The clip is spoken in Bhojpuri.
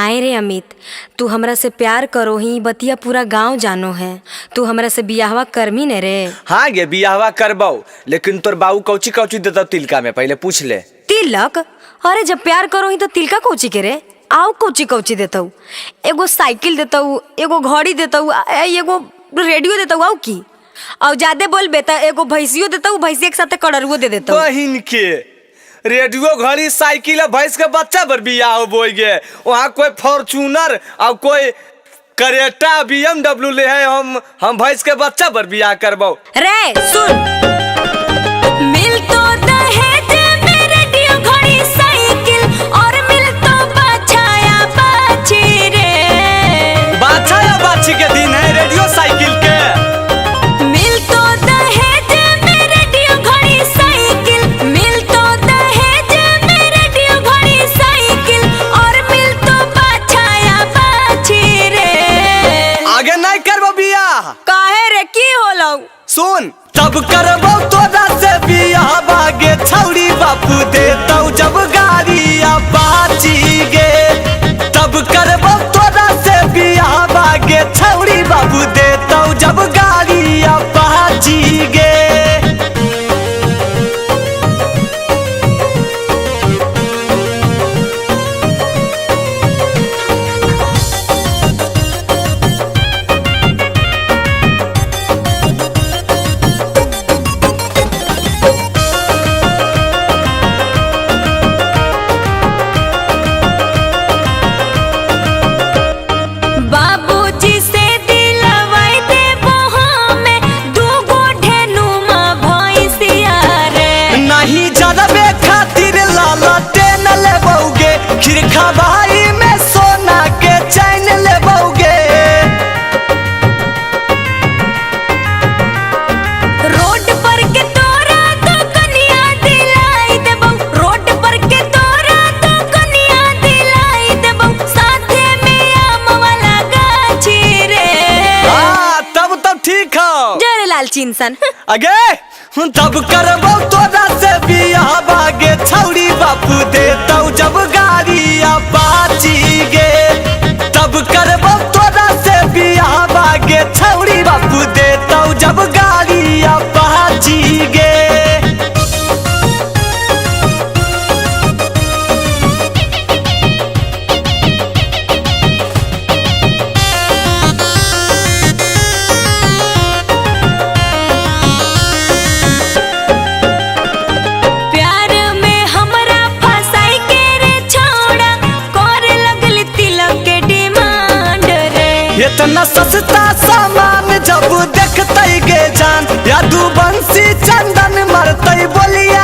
काहे रे अमित, तू हमरा से प्यार करो ही बतिया पूरा गांव जानो है। तू हमरा से बियाहवा करमी ने रे? हाँ गे बियाहवा करबौ, लेकिन तोर बाबू कौची कौची देता तिलका में पहले पूछ ले। तिलक? अरे जब प्यार करो ही तो तिलका कौची के रे? आओ कौची कौची देताऊ? एगो साइकिल देताऊ, एगो घड़ी देताऊ, एगो रेडियो देताऊ, आओ की? और ज्यादा बोलबे त एगो भैंसियो देताऊ, भैंसिया के साथे कड़रुओ दे देताऊ। बहिन के रेडियो घड़ी साइकिल भैंस के बच्चा पर बियाह बोल गे। वहाँ कोई फॉर्चूनर और कोई करेटा BMW ले है, हम भैंस के बच्चा पर बियाह करबो। रे सुन, मिल तो दहेज में रेडियो घड़ी साइकिल और मिल तो बाछाया बाछी रे। बाछा या बाछी के दिन है रेडियो साइकिल के। मिल तो दहेज में रेडियो घड़ी साइकिल, मिल तो दहेज में रेडियो घड़ी साइकिल और मिल तो बाछाया बाछी रे। आगे नहीं करबो बियाह। काहे रे की होलौ? सुन, तब करबो तोरा से बियाह बागे छौड़ी बापू देतौ जब गाड़ी अपाची गे। तब करबो तोरा से बियाह बागे छौड़ी बापू देतौ जब गाड़ी अपाची गे। बाबूजी से दिलवाई देबो हमें दूगो ढेनुमा भैंसिया रे। नहीं जरबे खातिर लालटे न लेबौगे, खिरखा भाई में सोना के चैन लेबौगे। रोड पर के तोरा तो कनिया दिलाई देबो, रोड पर के तोरा तो कनिया दिलाई देबो, साथे में आम वाला गाछी रे। हाँ तब ठीक हो। जरे लालची इंसान। आगे तब करबो तोरा से बियाह बागे छौड़ी बापू देतौ जब गाड़ी अपाची गे। तब करबो तोरा से बियाह बागे छौड़ी बापू देतौ जब गाड़ी अपाची गे। प्यार में हमरा फसाई के रे छोड़ा, करे लगली तिलक के डिमांड रे। इतना सस्ता सामान जब देखतै गे जान, या दू बंसी चंदन मरतै बोलिए